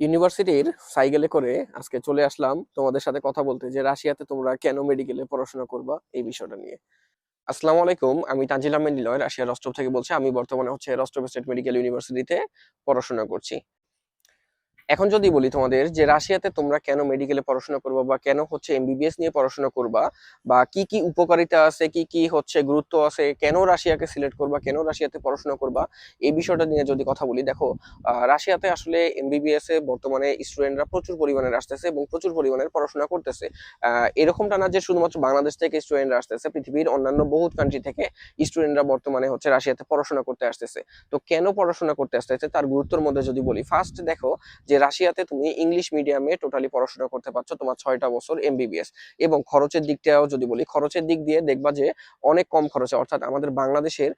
ইউনিভার্সিটির সাইকেলে করে আজকে চলে আসলাম তোমাদের সাথে কথা বলতে যে রাশিয়াতে তোমরা কেন মেডিকেলে পড়াশোনা করবা এই বিষয়টা নিয়ে। আসসালামু আলাইকুম, আমি তানজিল আহমেদ নিলয় রাশিয়ার রস্টভ থেকে বলছি। আমি বর্তমানে রস্টভ স্টেট মেডিকেল ইউনিভার্সিটিতে পড়াশোনা করছি। এখন যদি বলি তোমাদের যে রাশিয়াতে তোমরা কেন মেডিকেলে পড়াশোনা করবা বা কেন এমবিবিএস নিয়ে পড়াশোনা করবা, বা কি কি উপকারিতা আছে, কি কি গুরুত্ব আছে, কেন রাশিয়াকে সিলেক্ট করবা, কেন রাশিয়াতে পড়াশোনা করবা, এই বিষয়টা নিয়ে যদি কথা বলি, দেখো রাশিয়াতে আসলে এমবিবিএস এ বর্তমানে স্টুডেন্টরা প্রচুর পরিমাণে আসতেছে এবং প্রচুর পরিমাণে পড়াশোনা করতেছে। এরকমটা না যে শুধুমাত্র বাংলাদেশ থেকে স্টুডেন্টরা আসতেছে, পৃথিবীর অন্যান্য বহুত কান্ট্রি থেকে স্টুডেন্টরা বর্তমানে রাশিয়াতে পড়াশোনা করতে আসতেছে। তো কেন পড়াশোনা করতে আসতেছে তার গুরুত্বের মধ্যে যদি বলি, ফার্স্ট দেখো যে রাশিয়াতে তুমি ইংলিশ মিডিয়ামে টোটালি পড়াশোনা করতে পারছো তোমার 6টা বছর এমবিবিএস। এবং খরচের দিকটাও যদি বলি, খরচের দিক দিয়ে দেখবা যে অনেক কম খরচে, অর্থাৎ আমাদের বাংলাদেশের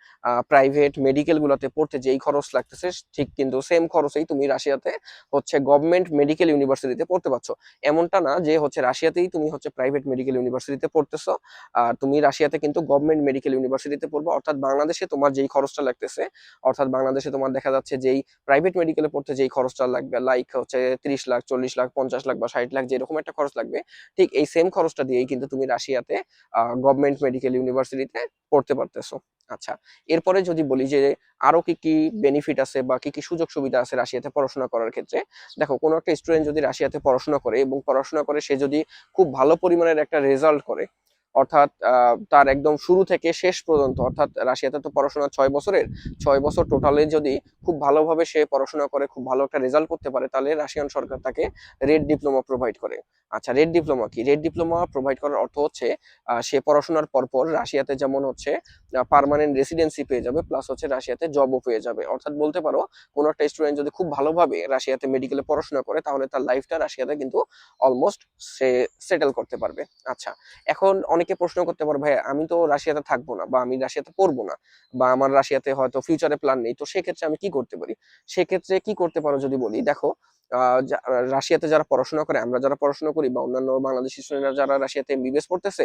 প্রাইভেট মেডিকেল গুলাতে পড়তে যেই খরচ লাগতেছে ঠিক কিন্তু সেম খরচেই তুমি রাশিয়াতে গভর্নমেন্ট মেডিকেল ইউনিভার্সিটিতে পড়তে পারছো। এমনটা না যে রাশিয়াতেই তুমি প্রাইভেট মেডিকেল ইউনিভার্সিটিতে পড়তেছো, আর তুমি রাশিয়াতে কিন্তু গভর্নমেন্ট মেডিকেল ইউনিভার্সিটিতে পড়বো। অর্থাৎ বাংলাদেশে তোমার যেই খরচটা লাগতেছে, অর্থাৎ বাংলাদেশে তোমার দেখা যাচ্ছে যেই প্রাইভেট মেডিকেলে পড়তে যেই খরচটা লাগবে, লাইক 30 লাখ, 40 লাখ, 50 লাখ বা 60 লাখ যেরকম একটা খরচ লাগবে, ঠিক এই সেম খরচটা দিয়েই কিন্তু তুমি রাশিয়াতে গভর্নমেন্ট মেডিকেল ইউনিভার্সিটিতে পড়তে পারতেছো। আচ্ছা, এরপরে যদি বলি যে আরো কি কি বেনিফিট আছে বা কি কি সুযোগ সুবিধা আছে রাশিয়াতে পড়াশোনা করার ক্ষেত্রে, দেখো কোনো একটা স্টুডেন্ট যদি রাশিয়াতে পড়াশোনা করে এবং পড়াশোনা করে সে যদি খুব ভালো পরিমাণের একটা রেজাল্ট করে, অর্থাৎ তার একদম শুরু থেকে শেষ পর্যন্ত, অর্থাৎ রাশিয়াতে তো পড়াশোনা 6 বছরের, 6 বছর টোটালে যদি খুব ভালোভাবে সে পড়াশোনা করে, খুব ভালো একটা রেজাল্ট করতে পারে, তাহলে রাশিয়ান সরকার তাকে রেড ডিপ্লোমা প্রোভাইড করে। আচ্ছা, রেড ডিপ্লোমা কি? রেড ডিপ্লোমা প্রোভাইড করার অর্থ সে পড়াশোনার পরপর রাশিয়াতে যেমন পার্মানেন্ট রেসিডেন্সি পেয়ে যাবে, প্লাস রাশিয়াতে জবও পেয়ে যাবে। অর্থাৎ বলতে পারো কোনো একটা স্টুডেন্ট যদি খুব ভালোভাবে রাশিয়াতে মেডিকেলে পড়াশোনা করে, তাহলে তার লাইফটা রাশিয়াতে কিন্তু অলমোস্ট সে সেটেল করতে পারবে। আচ্ছা, এখন অনেকে প্রশ্ন করতে পারে, ভাই আমি তো রাশিয়াতে থাকবো না বা আমি রাশিয়াতে পড়বো না, বা আমার রাশিয়াতে হয়তো ফিউচারে প্ল্যান নেই, তো সেক্ষেত্রে আমি কি করতে পারি? সেক্ষেত্রে কি করতে পারো যদি বলি, দেখো রাশিয়াতে যারা পড়াশোনা করে, আমরা যারা পড়াশোনা করি বা অন্যান্য বাংলাদেশি স্টুডেন্টরা যারা রাশিয়াতে এমবিবিএস পড়তেছে,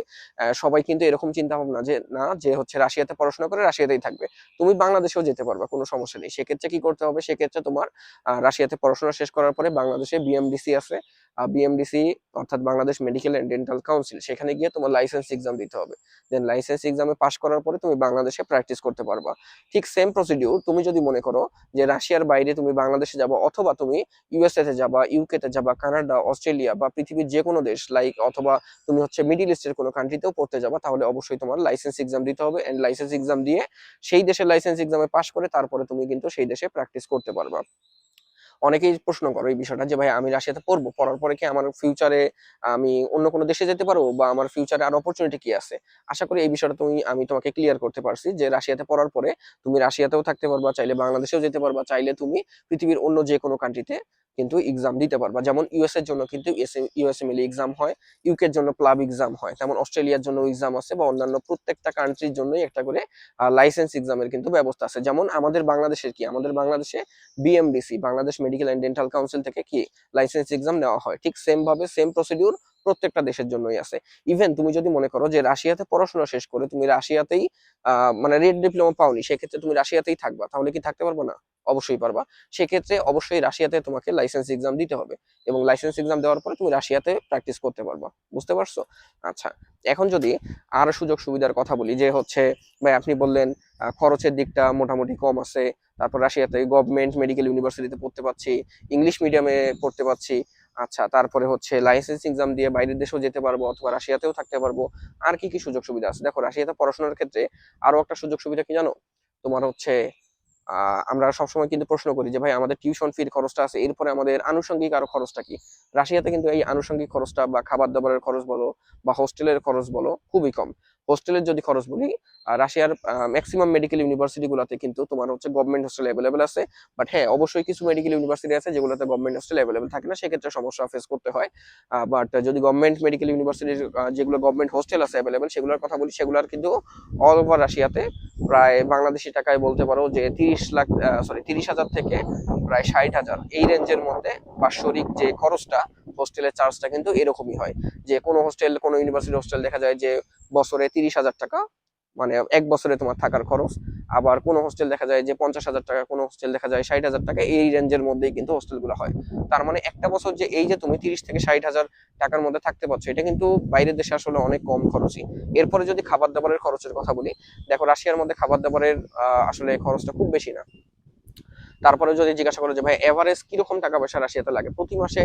সবাই কিন্তু এরকম চিন্তা ভাবনা যে না, যে রাশিয়াতে পড়াশোনা করে রাশিয়াতেই থাকবে। তুমি বাংলাদেশেও যেতে পারবা, কোনো সমস্যা নেই। সেক্ষেত্রে কি করতে হবে? সেক্ষেত্রে তোমার রাশিয়াতে পড়াশোনা শেষ করার পরে বাংলাদেশে বিএমডিসি আছে, বিএমডিসি অর্থাৎ Bangladesh medical and dental council, সেখানে গিয়ে তোমার লাইসেন্স এক্সাম দিতে হবে। দেন লাইসেন্স এক্সামে পাশ করার পরে তুমি বাংলাদেশে প্র্যাকটিস করতে পারবা। ঠিক সেম প্রসিডিউর তুমি যদি মনে করো যে রাশিয়ার বাইরে তুমি বাংলাদেশে যাবা, অথবা তুমি ইউএসএ তে যাবা, ইউকে তে যাবা, কানাডা, অস্ট্রেলিয়া বা পৃথিবীর যে কোনো দেশ, লাইক অথবা তুমি মিডিল ইস্টের কোনো কান্ট্রিতেও পড়তে যাবা, তাহলে অবশ্যই তোমার লাইসেন্স এক্সাম দিতে হবে। এন্ড লাইসেন্স এক্সাম দিয়ে সেই দেশের লাইসেন্স এক্সামে পাশ করে তারপরে তুমি কিন্তু সেই দেশে প্র্যাকটিস করতে পারবা। অনেকেই প্রশ্ন করো এই বিষয়টা যে ভাই আমি রাশিয়াতে পড়বো, পড়ার পরে কি আমার ফিউচারে আমি অন্য কোনো দেশে যেতে পারবো, বা আমার ফিউচারে আর অপরচুনিটি কি আছে? আশা করি এই বিষয়টা আমি তোমাকে ক্লিয়ার করতে পারছি যে রাশিয়াতে পড়ার পরে তুমি রাশিয়াতেও থাকতে পারবা, চাইলে বাংলাদেশেও যেতে পারবা, চাইলে তুমি পৃথিবীর অন্য যে কোনো কান্ট্রিতে কিন্তু এক্সাম দিতে পারবা। যেমন ইউএস এর জন্য কিন্তু ইউএসএমএল এক্সাম হয়, ইউকে এর জন্য প্লাব এক্সাম হয়, তেমন অস্ট্রেলিয়ার জন্য এক্সাম আছে, বা অন্যান্য প্রত্যেকটা কান্ট্রির জন্যই একটা করে লাইসেন্স এক্সামের কিন্তু ব্যবস্থা আছে। যেমন আমাদের বাংলাদেশের কি, আমাদের বাংলাদেশে BMDC, Bangladesh medical and dental council থেকে কি লাইসেন্স এক্সাম নেওয়া হয়, ঠিক সেম ভাবে সেম প্রসিডিউর প্রত্যেকটা দেশের জন্যই আছে। ইভেন তুমি যদি মনে করো যে রাশিয়াতে পড়াশোনা শেষ করে তুমি রাশিয়াতেই মানে রেড ডিপ্লোমা পাওনি, সেক্ষেত্রে তুমি রাশিয়াতেই থাকবা, তাহলে কি থাকতে পারবো না? অবশ্যই পারবা। সেক্ষেত্রে অবশ্যই রাশিয়াতে তোমাকে লাইসেন্স এক্সাম দিতে হবে, এবং লাইসেন্স এক্সাম দেওয়ার পরে তুমি রাশিয়াতে প্র্যাকটিস করতে পারবা। বুঝতে পারছো? আচ্ছা, এখন যদি আর সুযোগ সুবিধার কথা বলি, যে ভাই আপনি বললেন খরচের দিকটা মোটামুটি কম আছে, তারপর রাশিয়াতে গভর্নমেন্ট মেডিকেল ইউনিভার্সিটিতে পড়তে পাচ্ছি, ইংলিশ মিডিয়ামে পড়তে পাচ্ছি। আচ্ছা, তারপরে লাইসেন্স এক্সাম দিয়ে বাইরের দেশেও যেতে পারবো, অথবা রাশিয়াতেও থাকতে পারবো। আর কি কি সুযোগ সুবিধা আছে? দেখো রাশিয়াতে পড়াশোনার ক্ষেত্রে আরো একটা সুযোগ সুবিধা কি জানো? তোমার আমরা সবসময় কিন্তু প্রশ্ন করি যে ভাই আমাদের টিউশন ফির খরচটা আছে, এরপরে আমাদের আনুষঙ্গিক আরো খরচটা কি? রাশিয়াতে কিন্তু এই আনুষঙ্গিক খরচটা বা খাবার দাবারের খরচ বলো বা হোস্টেলের খরচ বলো খুবই কম। হোস্টেলের যদি খরচ বলি, রাশিয়ার ম্যাক্সিমাম মেডিকেল ইউনিভার্সিটি গুলাতে কিন্তু তোমার গভর্নমেন্ট হোস্টেল অ্যাভেলেবেল আছে। বাট হ্যাঁ, অবশ্যই কিছু মেডিকেল ইউনিভার্সিটি আছে যেগুলোতে গভর্নমেন্ট হোস্টেল অ্যাভেলেবেল থাকে না, সেক্ষেত্রে সমস্যা ফেস করতে হয়। বাট যদি গভর্নমেন্ট মেডিকেল ইউনিভার্সিটির যেগুলো গভর্নমেন্ট হোস্টেল আছে অ্যাভেলেবেল, সেগুলোর কথা বলি, সেগুলোর কিন্তু অল ওভার রাশিয়াতে প্রায় বাংলাদেশি টাকায় বলতে পারো যে 30 লাখ, 30,000 থেকে প্রায় 60,000 এই রেঞ্জের মধ্যে বাৎসরিক যে খরচটা, হোস্টেলের চার্জটা কিন্তু এরকমই হয়। যে কোনো হোস্টেল, কোনো ইউনিভার্সিটি হোস্টেল দেখা যায় যে বছরে 30,000 টাকা মানে 1 বছরে তোমার থাকার খরচ। আবার কোনো হোস্টেল দেখা যায় যে 50,000 টাকা, কোনো হোস্টেল দেখা যায় 60,000 টাকা, এই রেঞ্জের মধ্যেই কিন্তু হোস্টেলগুলো হয়। তার মানে একটা বছর যে এই যে তুমি 30 থেকে 60,000 টাকার মধ্যে থাকতে পারছো, এটা কিন্তু বাইরের দেশে আসলে অনেক কম খরচই। এরপরে যদি খাবার দাবারের খরচের কথা বলি, দেখো রাশিয়ার মধ্যে খাবার দাবারের আসলে খরচটা খুব বেশি না। তারপরে যদি জিজ্ঞাসা করো যে ভাই এভারেজ কিরকম টাকা পয়সা রাশিয়াতে লাগে প্রতি মাসে,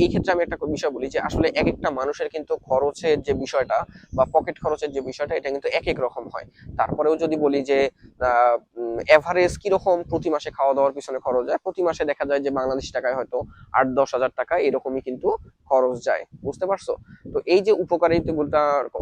এই ক্ষেত্রে আমি একটা বিষয় বলি যে আসলে এক একটা মানুষের কিন্তু খরচের যে বিষয়টা বা পকেট খরচের যে বিষয়টা, এটা কিন্তু এক এক রকম হয়। তারপরেও যদি বলি যে এভারেজ কিরকম প্রতি মাসে খাওয়া দাওয়ার পিছনে খরচ যায়, প্রতি মাসে দেখা যায় যে বাংলাদেশি টাকায় হয়তো 8-10 হাজার টাকা এরকমই কিন্তু খরচ যায়, বুঝতে পারছো? তো এই যে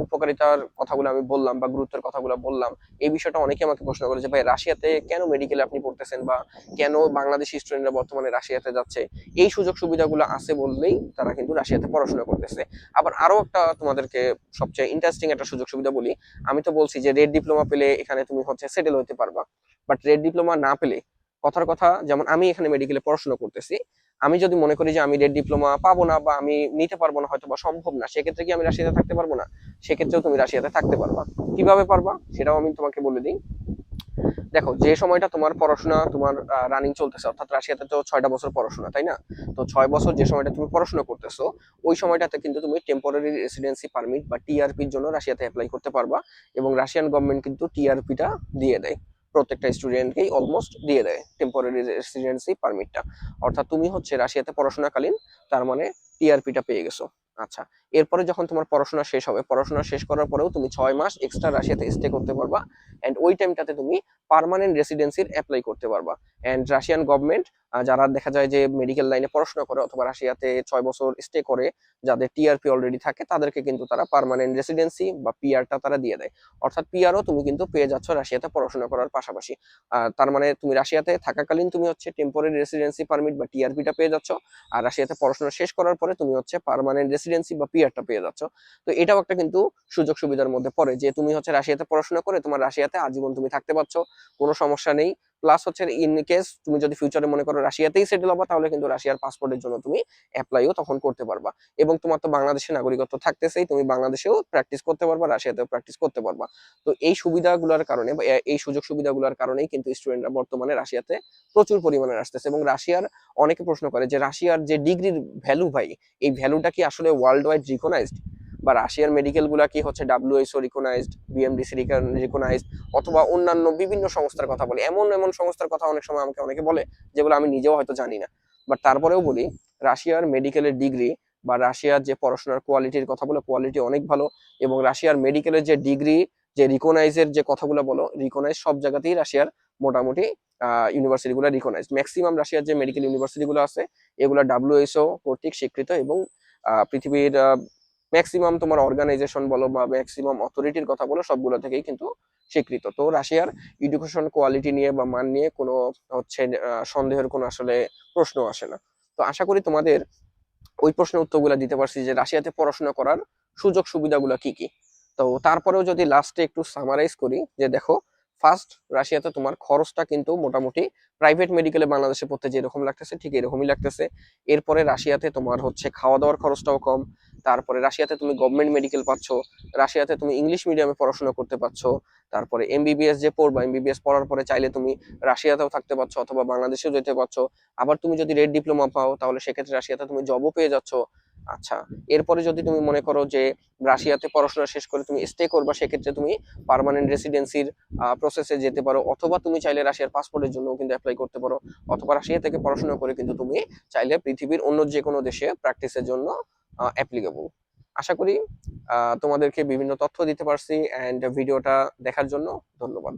উপকারিতার কথাগুলো আমি বললাম বা গুরুত্বের কথাগুলো বললাম, এই বিষয়টা অনেকে আমাকে প্রশ্ন করে যে ভাই রাশিয়াতে কেন মেডিকেলে আপনি পড়তেছেন, বা কেন বাংলাদেশি স্টুডেন্টরা বর্তমানে রাশিয়াতে যাচ্ছে? এই সুযোগ সুবিধাগুলো আছে বললেই তারা কিন্তু রাশিয়াতে পড়াশোনা করতেছে। আবার আরো একটা তোমাদেরকে সবচেয়ে ইন্টারেস্টিং একটা সুযোগ সুবিধা বলি। আমি তো বলছি যে রেড ডিপ্লোমা পেলে এখানে তুমি হচ্ছে সেটেল হতে পারবা, বাট রেড ডিপ্লোমা না পেলে, কথার কথা যেমন আমি এখানে মেডিকেলে পড়াশোনা করতেছি, আমি যদি মনে করি যে আমি রেড ডিপ্লোমা পাবো না বা আমি নিতে পারবো না, হয়তো বা সম্ভব না, সেক্ষেত্রে কি আমি রাশিয়াতে থাকতে পারবো না? সেক্ষেত্রেও তুমি রাশিয়াতে থাকতে পারবা। কিভাবে পারবা সেটাও আমি তোমাকে বলে দিই। দেখো, যে সময়টা তোমার পড়াশোনা তোমার রানিং চলতেছে, অর্থাৎ রাশিয়াতে তো 6টা বছর পড়াশোনা, তাই না? তো 6 বছর যে সময়টা তুমি পড়াশোনা করতেছো, ওই সময়টাতে কিন্তু তুমি টেম্পোরারি রেসিডেন্সি পারমিট বা টিআরপির জন্য রাশিয়াতে অ্যাপ্লাই করতে পারবা। এবং রাশিয়ান গভর্নমেন্ট কিন্তু টিআরপিটা দিয়ে দেয়, প্রত্যেকটা স্টুডেন্টকেই অলমোস্ট দিয়ে দেয় টেম্পোরারি রেসিডেন্সি পারমিটটা। অর্থাৎ তুমি হচ্ছে রাশিয়াতে পড়াশোনাকালীন তার মানে টিআরপিটা পেয়ে গেছো। আচ্ছা, এরপরে যখন তোমার পড়াশোনা শেষ হবে, পড়াশোনা শেষ করার পরেও তুমি 6 মাস এক্সট্রা রাশিয়াতে স্টে করতে পারবা। এন্ড ওই টাইমটাতে তুমি পার্মানেন্ট রেসিডেন্সির অ্যাপ্লাই করতে পারবা। এন্ড রাশিয়ান গভর্নমেন্ট, যারা দেখা যায় যে মেডিকেল লাইনে পড়াশোনা করে অথবা রাশিয়াতে 6 বছর স্টে করে, যাদের টিআরপি অলরেডি থাকে, তাদেরকে কিন্তু তারা পার্মানেন্ট রেসিডেন্সি বা পিআরটা তারা দিয়ে দেয়। অর্থাৎ পিআরও তুমি কিন্তু পেয়ে যাচ্ছ রাশিয়াতে পড়াশোনা করার পাশাপাশি। তার মানে তুমি রাশিয়াতে থাকাকালীন তুমি হচ্ছে টেম্পোরারি রেসিডেন্সি পারমিট বা টিআরপিটা পেয়ে যাচ্ছ, আর রাশিয়াতে পড়াশোনা শেষ করার পরে তুমি হচ্ছে পার্মানেন্ট রেসিডেন্সি বা পিআরটা পেয়ে যাচ্ছ। তো এটাও একটা কিন্তু সুযোগ সুবিধার মধ্যে পড়ে যে তুমি হচ্ছে রাশিয়াতে পড়াশোনা করে তোমার রাশিয়াতে আজীবন তুমি থাকতে পারছো, কোনো সমস্যা নেই। প্লাস হচ্ছে ইন কেস তুমি যদি ফিউচারে মনে করো রাশিয়াতেই সেটেল হবা, তাহলে কিন্তু রাশিয়ার পাসপোর্টের জন্য তুমি অ্যাপ্লাইও তখন করতে পারবা। এবং তোমার তো বাংলাদেশের নাগরিকত্ব থাকতেছেই, তুমি বাংলাদেশেও প্র্যাকটিস করতে পারবা, রাশিয়াতেও প্র্যাকটিস করতে পারবা। তো এই সুবিধাগুলোর কারণে বা এই সুযোগ সুবিধাগুলোর কারণেই কিন্তু স্টুডেন্টরা বর্তমানে রাশিয়াতে প্রচুর পরিমাণে আসতেছে। এবং রাশিয়ার অনেকে প্রশ্ন করে যে রাশিয়ার যে ডিগ্রির ভ্যালু ভাই, এই ভ্যালুটা কি আসলে ওয়ার্ল্ড ওয়াইড রিকগনাইজড, বা রাশিয়ার মেডিকেল গুলা কি হচ্ছে ডাব্লিউএইচও রিকগনাইজড, বিএমডিসি রিকগনাইজড, অথবা অন্যান্য বিভিন্ন সংস্থার কথা বলে, এমন এমন সংস্থার কথা অনেক সময় আমাকে অনেকে বলে যেগুলো আমি নিজেও হয়তো জানি না। বাট তারপরেও বলি, রাশিয়ার মেডিকেলের ডিগ্রি বা রাশিয়ার যে পড়াশোনার কোয়ালিটির কথা বলে, কোয়ালিটি অনেক ভালো। এবং রাশিয়ার মেডিকেলের যে ডিগ্রি, যে রিকগনাইজের যে কথাগুলো বলো, রিকগনাইজ সব জায়গাতেই রাশিয়ার মোটামুটি ইউনিভার্সিটি গুলো রিকগনাইজড। ম্যাক্সিমাম রাশিয়ার যে মেডিকেল ইউনিভার্সিটি গুলো আছে, এগুলো ডাব্লিউএইচও কর্তৃক স্বীকৃত। এবং পৃথিবীর ম্যাক্সিমাম তোমার অর্গানাইজেশন বলো বা ম্যাক্সিমাম অথরিটির কথা বলো, সবগুলো থেকেই কিন্তু স্বীকৃত। তো রাশিয়ার এডুকেশন কোয়ালিটি নিয়ে বা মান নিয়ে কোনো হচ্ছে সন্দেহের কোনো আসলে প্রশ্ন আসে না। তো আশা করি তোমাদের ওই প্রশ্নের উত্তরগুলো দিতে পারছি যে রাশিয়াতে পড়াশোনা করার সুযোগ সুবিধাগুলো কি কি। তো তারপরেও যদি লাস্টে একটু সামারাইজ করি, যে দেখো, ফার্স্ট, রাশিয়াতে তোমার খরচটা কিন্তু মোটামুটি প্রাইভেট মেডিকেলে বাংলাদেশে পড়তে যেরকম লাগতেছে ঠিক এরকমই লাগতেছে। এরপরে রাশিয়াতে তোমার হচ্ছে খাওয়া দাওয়ার খরচটাও কম। তারপরে রাশিয়াতে তুমি গভর্নমেন্ট মেডিকেল পাচ্ছ, রাশিয়াতে তুমি ইংলিশ মিডিয়ামে পড়াশোনা করতে পারছো। তারপরে এমবিবিএস যে পড়বা, এমবিবিএস পড়ার পরে চাইলে তুমি রাশিয়াতেও থাকতে পারছো অথবা বাংলাদেশেও যেতে পারছো। আবার তুমি যদি রেড ডিপ্লোমা পাও, তাহলে সেক্ষেত্রে রাশিয়াতে তুমি জবও পেয়ে যাচ্ছ। আচ্ছা, এরপরে যদি তুমি মনে করো যে রাশিয়াতে পড়াশোনা শেষ করে তুমি স্টে করবা, সেক্ষেত্রে তুমি পার্মানেন্ট রেসিডেন্সির প্রসেসে যেতে পারো, অথবা তুমি চাইলে রাশিয়ার পাসপোর্টের জন্য কিন্তু অ্যাপ্লাই করতে পারো। অথবা রাশিয়া থেকে পড়াশোনা করে কিন্তু তুমি চাইলে পৃথিবীর অন্য যে কোনো দেশে প্র্যাকটিসের জন্য অ্যাপ্লিকেবল। আশা করি তোমাদেরকে বিভিন্ন তথ্য দিতে পারছি, অ্যান্ড ভিডিওটা দেখার জন্য ধন্যবাদ।